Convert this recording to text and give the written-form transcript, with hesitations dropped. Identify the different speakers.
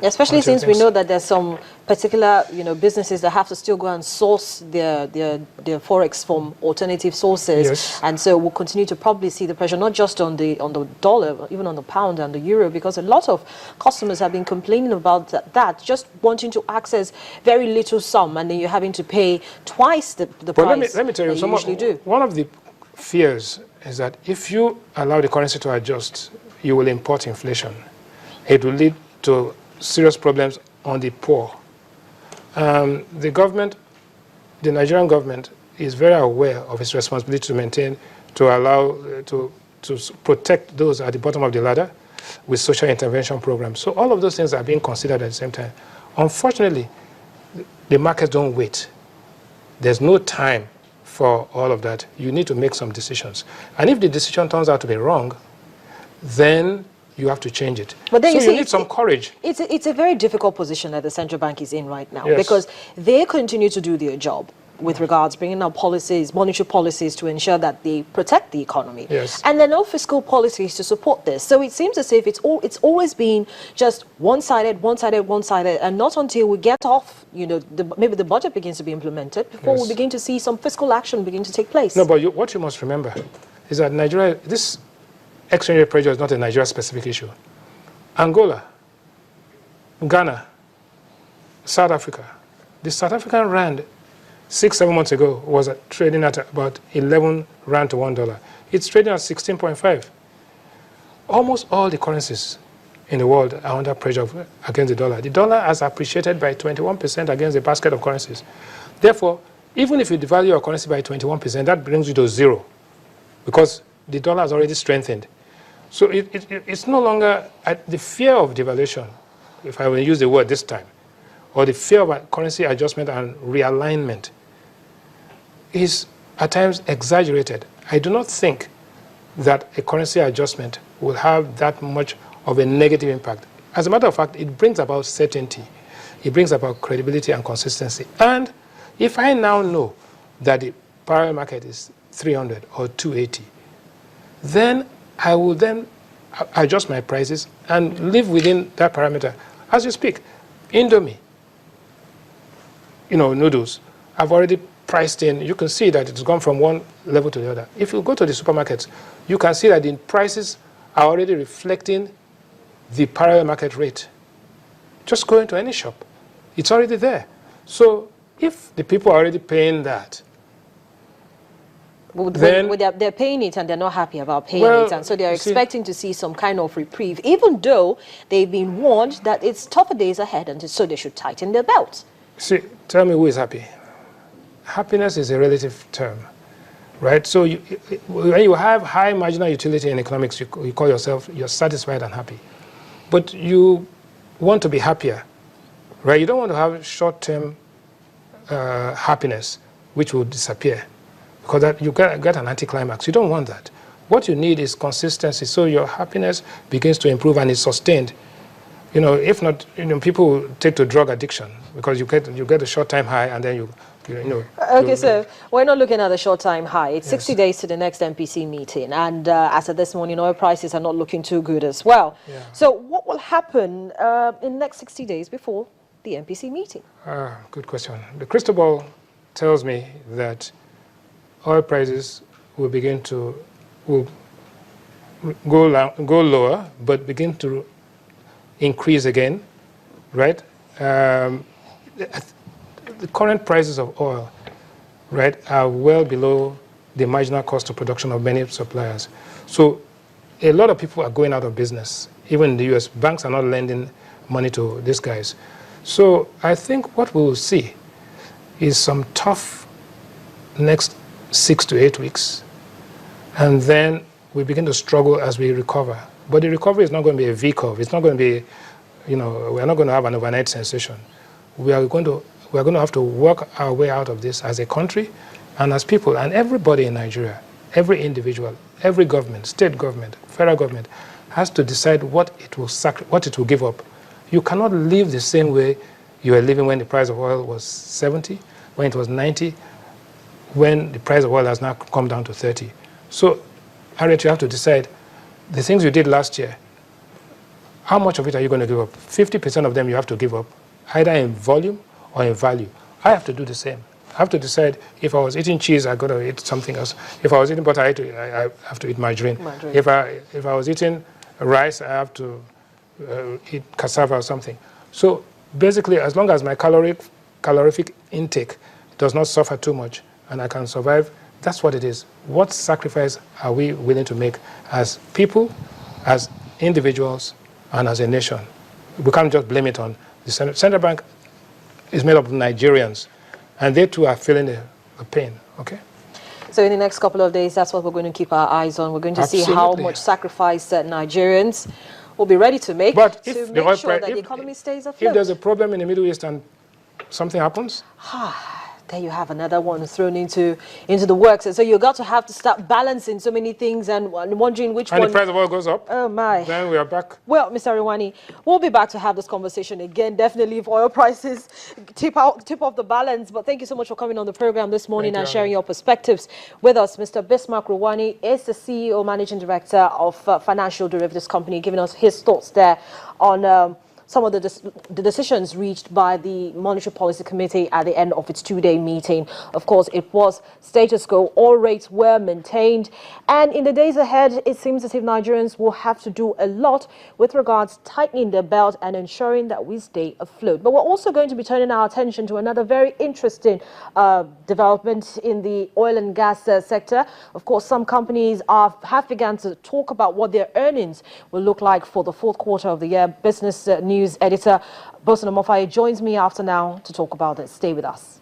Speaker 1: Especially since we know that there's some particular, businesses that have to still go and source their forex from alternative sources.
Speaker 2: Yes.
Speaker 1: And so we'll continue to probably see the pressure, not just on the dollar, but even on the pound and the euro, because a lot of customers have been complaining about that, just wanting to access very little sum, and then you're having to pay twice the price.
Speaker 2: Let me tell you,
Speaker 1: usually do.
Speaker 2: One of the fears is that if you allow the currency to adjust, you will import inflation. It will lead to serious problems on the poor. The government, the Nigerian government, is very aware of its responsibility to maintain, to allow, to protect those at the bottom of the ladder with social intervention programs. So all of those things are being considered at the same time. Unfortunately, the markets don't wait. There's no time for all of that. You need to make some decisions. And if the decision turns out to be wrong, then you have to change it.
Speaker 1: But then
Speaker 2: so you need some courage.
Speaker 1: It's a very difficult position that the central bank is in right now,
Speaker 2: yes,
Speaker 1: because they continue to do their job with regards bringing out policies, monetary policies to ensure that they protect the economy.
Speaker 2: Yes.
Speaker 1: And there are no fiscal policies to support this. So it seems as if it's always been just one-sided, and not until we get off, maybe the budget begins to be implemented before
Speaker 2: yes,
Speaker 1: we begin to see some fiscal action begin to take place.
Speaker 2: No, but what you must remember is that Nigeria, this exchange rate pressure is not a Nigeria-specific issue. Angola, Ghana, South Africa. The South African rand 6-7 months ago was trading at about 11 rand to $1. It's trading at 16.5. Almost all the currencies in the world are under pressure against the dollar. The dollar has appreciated by 21% against the basket of currencies. Therefore, even if you devalue your currency by 21%, that brings you to zero, because the dollar has already strengthened. So it's no longer the fear of devaluation, if I will use the word this time, or the fear of a currency adjustment and realignment is at times exaggerated. I do not think that a currency adjustment will have that much of a negative impact. As a matter of fact, it brings about certainty. It brings about credibility and consistency. And if I now know that the parallel market is 300 or 280, then I will then adjust my prices and live within that parameter. As you speak, Indomie, noodles, I've already priced in. You can see that it's gone from one level to the other. If you go to the supermarkets, you can see that the prices are already reflecting the parallel market rate. Just go into any shop. It's already there. So if the people are already paying that,
Speaker 1: then they're paying it and they're not happy about paying it, and so they're expecting to see some kind of reprieve, even though they've been warned that it's tougher days ahead, and so they should tighten their belts.
Speaker 2: See, tell me who is happy. Happiness is a relative term, right? So when you have high marginal utility in economics, you call yourself, you're satisfied and happy. But you want to be happier, right? You don't want to have short-term happiness, which will disappear, because that you get an anticlimax. You don't want that. What you need is consistency, so your happiness begins to improve and is sustained. If not, people will take to drug addiction, because you get a short-time high and then
Speaker 1: Okay, so we're not looking at a short-time high. It's 60 days to the next MPC meeting, and as of this morning, oil prices are not looking too good as well.
Speaker 2: Yeah.
Speaker 1: So what will happen in the next 60 days before the MPC meeting?
Speaker 2: Good question. The crystal ball tells me that oil prices will begin to go lower, but begin to increase again, right? The current prices of oil, right, are well below the marginal cost of production of many suppliers. So a lot of people are going out of business. Even in the US, banks are not lending money to these guys. So I think what we will see is some tough next 6 to 8 weeks. And then we begin to struggle as we recover. But the recovery is not going to be a V-curve. It's not going to be, we're not going to have an overnight sensation. We're going to have to work our way out of this as a country and as people. And everybody in Nigeria, every individual, every government, state government, federal government, has to decide what it will give up. You cannot live the same way you were living when the price of oil was 70, when it was 90, when the price of oil has now come down to 30. So, Harriet, you have to decide the things you did last year, how much of it are you going to give up? 50% of them you have to give up, either in volume or in value. I have to do the same. I have to decide if I was eating cheese, I got to eat something else. If I was eating butter, I have to eat margarine. If I was eating rice, I have to eat cassava or something. So basically, as long as my calorific intake does not suffer too much and I can survive, that's what it is. What sacrifice are we willing to make as people, as individuals, and as a nation? We can't just blame it on the central bank. Is made up of Nigerians, and they too are feeling the pain, okay?
Speaker 1: So in the next couple of days, that's what we're going to keep our eyes on. We're going to see how much sacrifice Nigerians will be ready to make
Speaker 2: but
Speaker 1: to make sure that the economy stays afloat.
Speaker 2: If there's a problem in the Middle East and something happens?
Speaker 1: There you have another one thrown into the works. And so you've got to have to start balancing so many things and wondering which one.
Speaker 2: And the price of oil goes up.
Speaker 1: Oh, my.
Speaker 2: Then we are back.
Speaker 1: Well, Mr. Ariwani, we'll be back to have this conversation again, definitely if oil prices tip off the balance. But thank you so much for coming on the program this morning and sharing your perspectives with us. Mr. Bismarck Rwani is the CEO, Managing Director of Financial Derivatives Company, giving us his thoughts there on some of the decisions reached by the Monetary Policy Committee at the end of its two-day meeting. Of course, it was status quo. All rates were maintained. And in the days ahead, it seems as if Nigerians will have to do a lot with regards to tightening their belt and ensuring that we stay afloat. But we're also going to be turning our attention to another very interesting development in the oil and gas sector. Of course, some companies have begun to talk about what their earnings will look like for the fourth quarter of the year. Business News editor Bosun Omofaye joins me after now to talk about it. Stay with us.